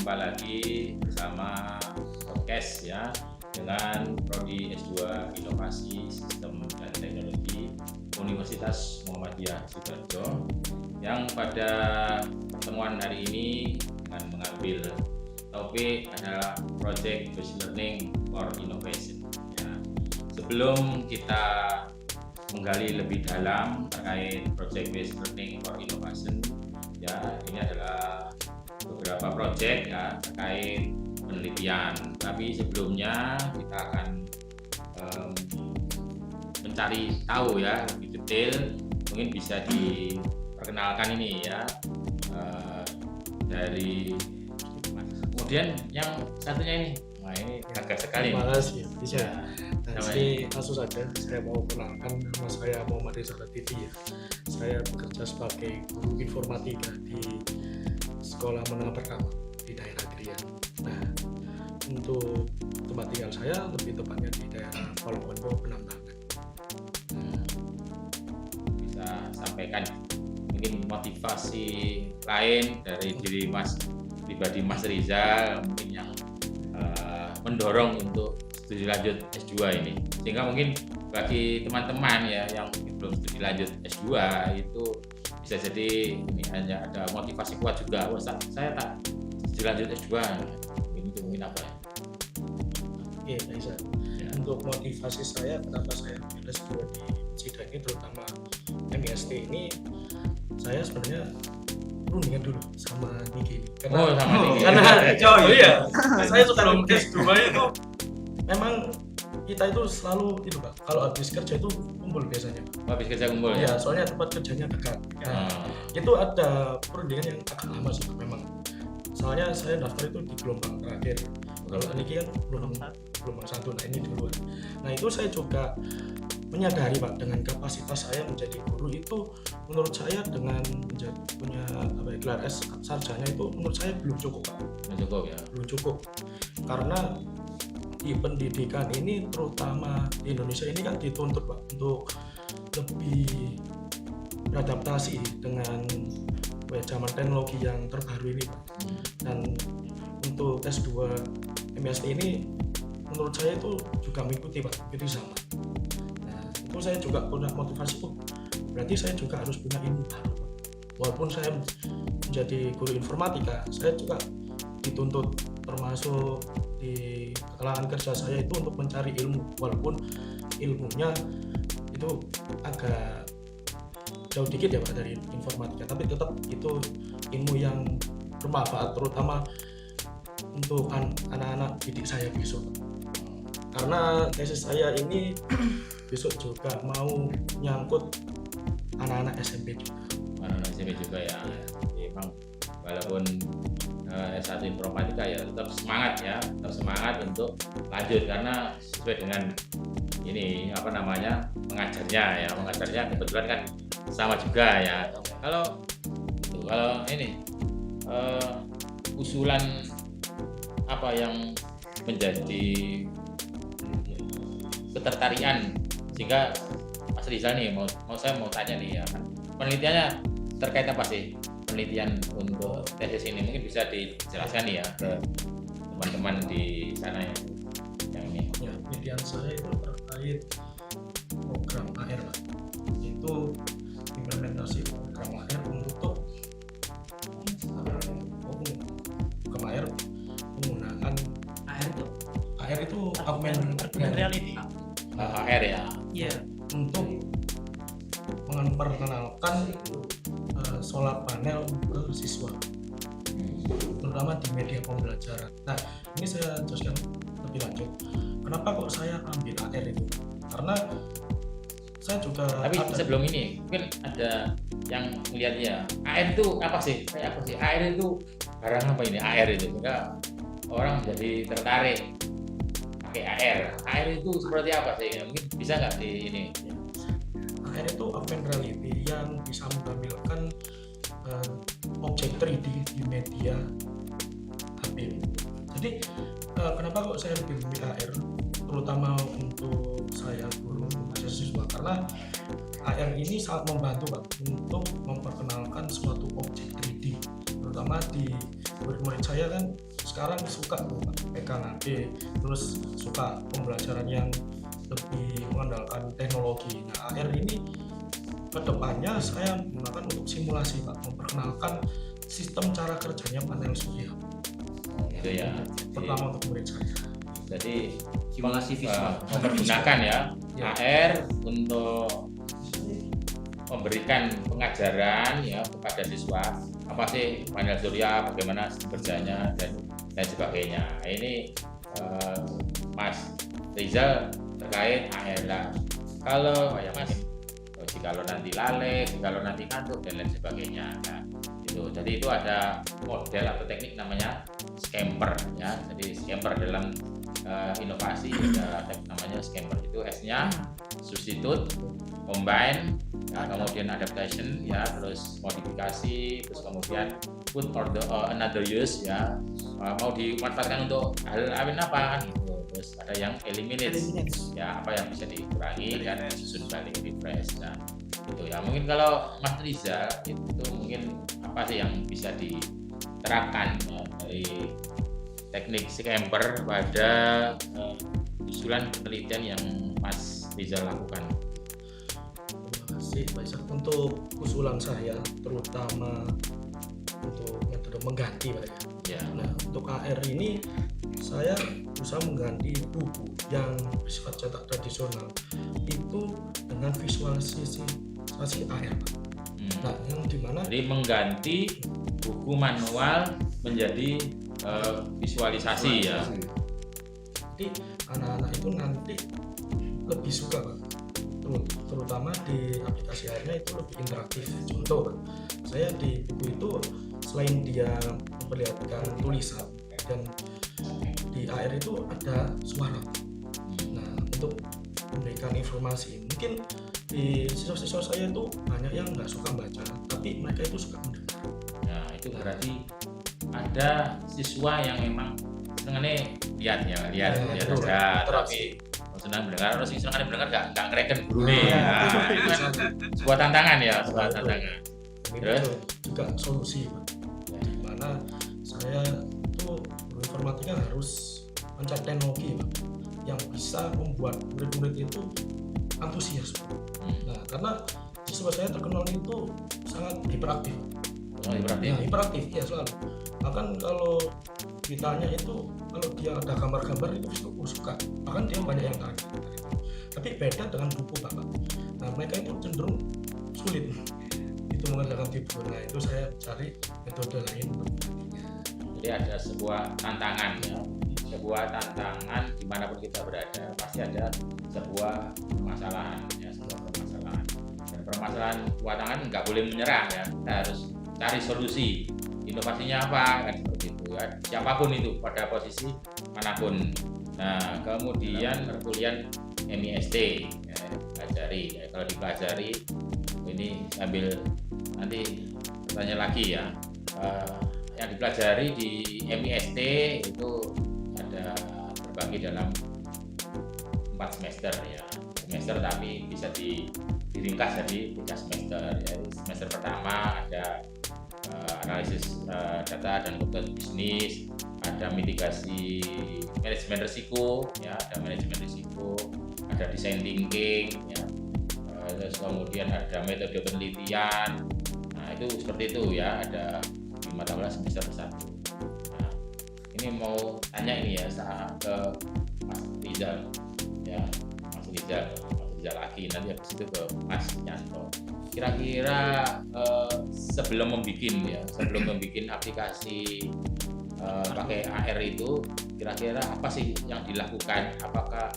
Jumpa lagi bersama podcast ya dengan Prodi S2 Inovasi Sistem dan Teknologi Universitas Muhammadiyah Sidoarjo yang pada pertemuan hari ini dengan mengambil topik adalah Project Based Learning for Innovation. Ya. Sebelum kita menggali lebih dalam terkait Project Based Learning for Innovation, ya ini adalah beberapa proyek ya terkait penelitian. Tapi sebelumnya kita akan mencari tahu ya lebih detail. Mungkin bisa diperkenalkan ini ya dari kemudian yang satunya ini. Nah ini gagah sekali. Terima kasih. Bisa. Ya. Jadi langsung saja saya mau kenalkan, nama saya Muhammad Rizal Titi ya. Saya bekerja sebagai guru informatika di Sekolah Menengah Pertama di daerah Krian. Nah, untuk tempat tinggal saya lebih tepatnya di daerah Palopongo, Penambangan. Bisa sampaikan mungkin motivasi lain dari diri Mas pribadi Mas Rizal mungkin yang mendorong untuk studi lanjut S2 ini, sehingga mungkin bagi teman-teman ya yang belum studi lanjut S2 itu bisa jadi ini hanya ada motivasi kuat juga, wah saya tak studi lanjut S2 ini mungkin apa ya? Oke, bisa. Ya. Untuk motivasi saya kenapa saya pilih S2 di Cida ini, terutama MIST ini, saya sebenarnya rundingan dulu sama Niki. Sama Niki. Karena iya, saya sebelum S2 itu memang kita itu selalu itu Pak, kalau habis kerja itu kumpul biasanya. Habis kerja kumpul ya? Iya, soalnya tempat kerjanya dekat. Itu ada perundingan yang agak lama sih memang. Soalnya saya daftar itu di gelombang terakhir. Kalau Niki kan gelombang 1, nah ini duluan. Nah itu saya juga menyadari Pak, dengan kapasitas saya menjadi guru itu menurut saya dengan punya gelar S sarjana itu menurut saya belum cukup Pak. Belum cukup. Karena di pendidikan ini terutama di Indonesia ini kan dituntut Pak untuk lebih beradaptasi dengan zaman teknologi yang terbaru ini Pak. Dan untuk S2 MIST ini menurut saya itu juga mengikuti Pak, itu sama. Nah, itu saya juga punya motivasi berarti saya juga harus punya ilmu baru Pak. Walaupun saya menjadi guru informatika, saya juga dituntut termasuk di kalangan kerja saya itu untuk mencari ilmu, walaupun ilmunya itu agak jauh dikit ya Pak dari informatika, tapi tetap itu ilmu yang bermanfaat terutama untuk anak-anak didik saya besok. Karena tesis saya ini besok juga mau nyangkut anak-anak SMP juga. Anak-anak SMP juga ya. Memang walaupun S1 informatika ya tetap semangat untuk lanjut karena sesuai dengan ini mengajarnya kebetulan kan sama juga ya. Kalau ini usulan apa yang menjadi ketertarikan sehingga Mas Rizal nih saya mau tanya nih ya, penelitiannya terkait apa sih? Penelitian untuk tesis ini mungkin bisa dijelaskan nih ya ke teman-teman di sana yang ini. Ya, penelitian saya itu terkait program AR Pak. Itu implementasi program AR untuk program AR penggunaan AR itu augmented reality. AR ya. Iya. Untuk memperkenalkan solar panel ke siswa, terutama di media pembelajaran. Nah, ini saya jelaskan lebih lanjut. Kenapa kok saya ambil AR itu? Karena saya juga. Tapi sebelum ini mungkin ada yang melihatnya AR itu apa sih? Kayak apa sih? AR itu barang apa ini? AR itu sehingga orang jadi tertarik pakai AR. AR itu seperti apa sih? Mungkin bisa nggak di ini? AR itu augmented reality yang bisa menampilkan objek 3D di media HP. Jadi kenapa kok saya lebih memilih AR, terutama untuk saya guru mahasiswa, karena AR ini sangat membantu Pak untuk memperkenalkan suatu objek 3D, terutama di murid-murid saya kan sekarang suka pegang HP, terus suka pembelajaran yang lebih mengandalkan teknologi. Nah, AR ini kedepannya saya menggunakan untuk simulasi Pak, memperkenalkan sistem cara kerjanya panel surya. Itu ya. Pertama untuk murid saya. Jadi Simulasi visual. mempergunakan ya Ya. AR untuk memberikan pengajaran ya kepada siswa apa sih panel surya, bagaimana kerjanya dan sebagainya. Ini Mas Rizal terkait AR lah. Kalau Mas kalau nanti lalai, kalau nanti ngantuk dan lain sebagainya. Nah, itu. Jadi itu ada model atau teknik namanya scamper ya. Jadi scamper dalam inovasi ada teknik namanya scamper, itu S-nya substitute, combine, ya, kemudian adaptation ya, terus modifikasi, terus kemudian put or another use ya, mau dimanfaatkan untuk hal lain apa gitu. Terus ada yang eliminate ya, apa yang bisa dikurangi dan susun balik refresh. Nah itu ya, mungkin kalau Mas Rizal itu mungkin apa sih yang bisa diterapkan ya, dari teknik scamper pada usulan penelitian yang Mas Rizal lakukan. Terima kasih Pak Ishak untuk usulan saya, terutama untuk metode mengganti Pak ya. Ya. Nah, untuk AR ini saya berusaha mengganti buku yang bersifat cetak tradisional itu dengan visualisasi AR Pak. Nah, yang dimana Jadi mengganti buku manual menjadi visualisasi ya. jadi anak-anak itu nanti lebih suka Pak, terutama di aplikasi AR-nya itu lebih interaktif. Contoh Pak, saya di buku itu selain dia memperlihatkan tulisan dan di AR itu ada suara. Nah, untuk memberikan informasi, mungkin di siswa-siswa saya itu banyak yang nggak suka baca, tapi mereka itu suka mendengar. Nah itu berarti ada siswa yang memang senengnya lihat saja, tapi senang mendengar, terus senang mendengar nggak ngereken guru nih. Nah, itu kan sebuah tantangan ya, sebuah tantangan. Ini Terus? juga solusi Pak, di mana saya itu guru informatika harus mencari teknologi Pak, yang bisa membuat murid-murid itu antusias. Nah, karena siswa saya terkenal itu sangat hiperaktif. Hiperaktif ya selalu. Bahkan kalau ditanya itu, kalau dia ada gambar-gambar itu suka. Bahkan dia banyak yang tarik. Tapi beda dengan buku Bapak. Nah, mereka itu cenderung sulit itu mengerjakan tipu. Nah, itu saya cari metode lain untuk menggantinya. Jadi ada sebuah tantangan ya, sebuah tantangan dimanapun kita berada pasti ada sebuah permasalahan ya, dan permasalahan tantangan nggak boleh menyerah ya, kita harus cari solusi. Inovasinya apa kan, seperti itu ya, siapapun itu pada posisi manapun. Nah kemudian perkuliahan MIST ya, pelajari ya. Kalau dipelajari ini sambil nanti bertanya lagi ya, yang dipelajari di MIST itu ada terbagi dalam 4 semester ya, tapi bisa diringkas jadi 3 semester ya. Semester pertama ada analisis data dan kebutuhan bisnis, ada mitigasi manajemen risiko ya, ada design thinking ya, terus kemudian ada metode penelitian. Nah itu seperti itu ya, ada 5 tahun semester 1. Nah ini mau tanya ini ya ke Mas Rizal ya, Mas Rizal lagi, nanti habis itu ke Mas Yanto. Kira-kira sebelum membuat aplikasi pakai AR itu, kira-kira apa sih yang dilakukan? Apakah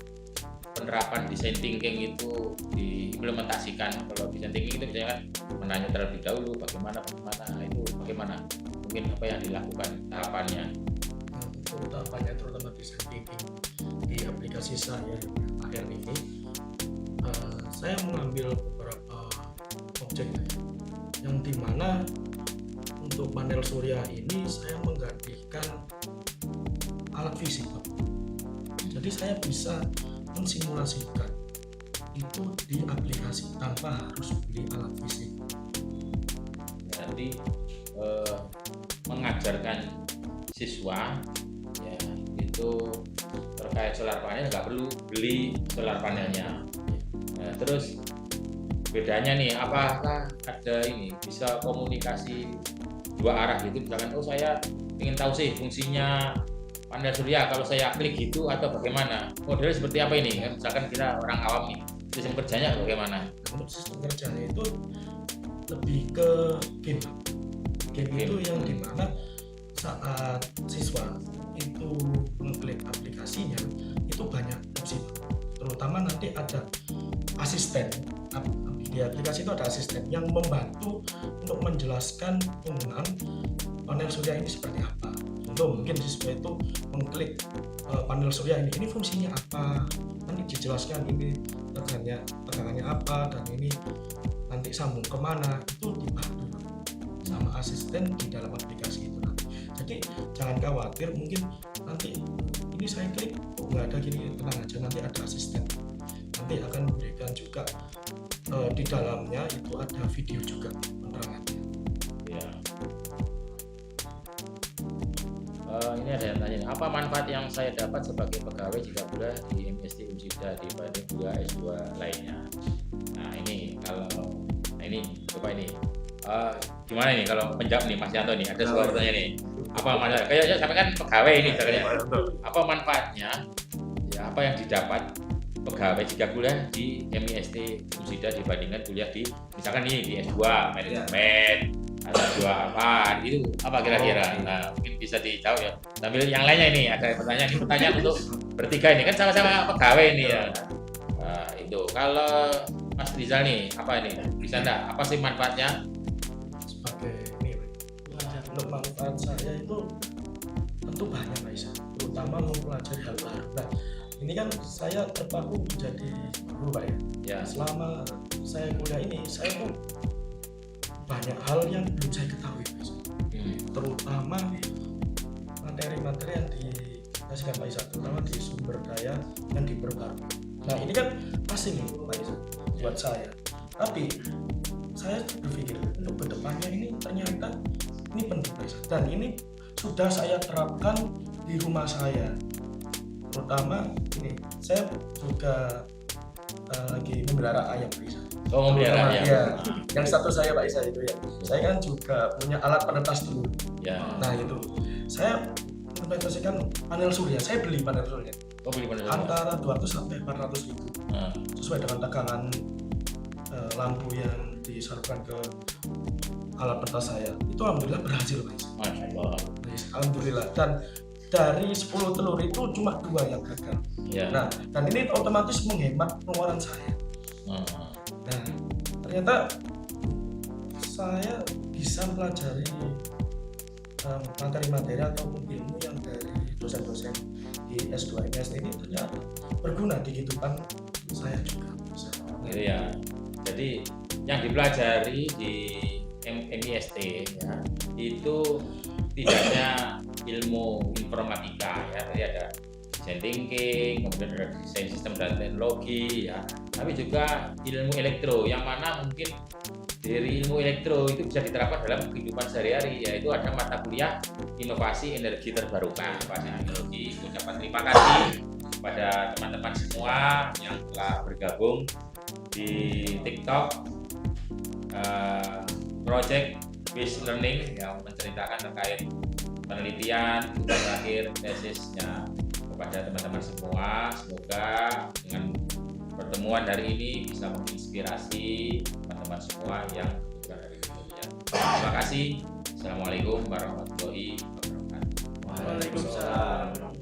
penerapan design thinking itu diimplementasikan? Kalau design thinking itu biasanya kan menanya terlebih dahulu bagaimana itu bagaimana? Mungkin apa yang dilakukan tahapannya? Nah, untuk tahapannya terutama design thinking di aplikasi saya AR ini, saya mengambil beberapa objek yang dimana untuk panel surya ini saya menggantikan alat fisik. Jadi saya bisa mensimulasikan itu di aplikasi tanpa harus beli alat fisik. Jadi mengajarkan siswa ya itu terkait solar panel nggak perlu beli solar panelnya. Nah, terus bedanya nih, apakah ada ini bisa komunikasi dua arah gitu, misalkan saya ingin tahu sih fungsinya panel surya, kalau saya klik gitu atau bagaimana, modelnya seperti apa ini kan, misalkan kita orang awam nih, sistem kerjanya bagaimana? Untuk sistem kerjanya itu lebih ke game itu yang dimana saat siswa itu mengklik aplikasinya itu banyak opsi, terutama nanti ada asisten di aplikasi itu, ada asisten yang membantu untuk menjelaskan penggunaan panel surya ini seperti apa. Contoh mungkin siswa itu mengklik panel surya ini fungsinya apa, nanti dijelaskan ini tegangannya apa dan ini nanti sambung kemana, itu dibantu sama asisten di dalam aplikasi itu nanti. Jadi jangan khawatir mungkin nanti ini saya klik kok nggak ada gini, tenang aja, nanti ada asisten nanti akan memberikan juga di dalamnya itu ada video juga penerangannya. Ya. Ini ada yang tanya, apa manfaat yang saya dapat sebagai pegawai jika kuliah di MST Unsida dibanding kuliah S2 lainnya? Nah ini coba ini gimana nih kalau menjawab nih Mas Yanto nih, ada sebuah pertanyaan nih, apa manfaat, kayaknya sampai kan pegawai ini apa manfaatnya ya, apa yang didapat pegawai jika kuliah di MIST Unsida dibandingkan kuliah di misalkan nih di S2 manajemen atau S2 apa itu, apa kira-kira? Nah mungkin bisa dijawab ya, sambil yang lainnya ini ada pertanyaan untuk bertiga ini kan sama-sama pegawai ini ya. Nah, itu kalau Mas Rizal nih, apa ini bisa enggak, apa sih manfaatnya? Sebagai ini untuk manfaat saya itu tentu banyak Pak Isa, terutama mempelajari hal baru. Nah ini kan saya terpaku menjadi guru Pak ya. Selama saya kuliah ini saya tuh banyak hal yang belum saya ketahui Pak Isa. Terutama materi-materi yang dikasihkan Pak Isa, terutama di sumber daya yang diperbarui. Nah ini kan asing Pak Isa buat saya, tapi saya berpikir untuk kedepannya ini ternyata ini penting Pak Isa, dan ini sudah saya terapkan di rumah saya. Terutama ini saya juga lagi memelihara ayam Pak Isa. Oh, memelihara ayam. Ya, yang satu saya Pak Isa itu ya. Saya kan juga punya alat penetas telur. Ya. Nah itu saya menginvestasikan panel surya. Saya beli panel surya. Oh, beli panel surya. Antara 200 sampai 400 ribu. Sesuai dengan tegangan lampu yang disalurkan ke alat penetas saya. Itu alhamdulillah berhasil Pak Isa. Masya Allah. Alhamdulillah. Dan dari 10 telur itu cuma 2 yang gagal. Ya. Nah, dan ini otomatis menghemat pengeluaran saya. Nah, ternyata saya bisa pelajari materi-materi ataupun ilmu yang dari dosen-dosen di S2 MST ini ternyata berguna di kehidupan saya juga. Ya. Jadi yang dipelajari di MIST ya, itu tidak hanya ilmu informatika ya, tadi ada design thinking, kemudian ada desain sistem dan teknologi ya, tapi juga ilmu elektro, yang mana mungkin dari ilmu elektro itu bisa diterapkan dalam kehidupan sehari-hari, yaitu ada mata kuliah inovasi energi terbarukan pada teknologi. Ucapan terima kasih kepada teman-teman semua yang telah bergabung di TikTok Project Based Learning yang menceritakan terkait penelitian tugas akhir tesisnya kepada teman-teman semua. Semoga dengan pertemuan hari ini bisa menginspirasi teman-teman semua yang berada di dunia. Terima kasih. Assalamualaikum warahmatullahi wabarakatuh. Waalaikumsalam.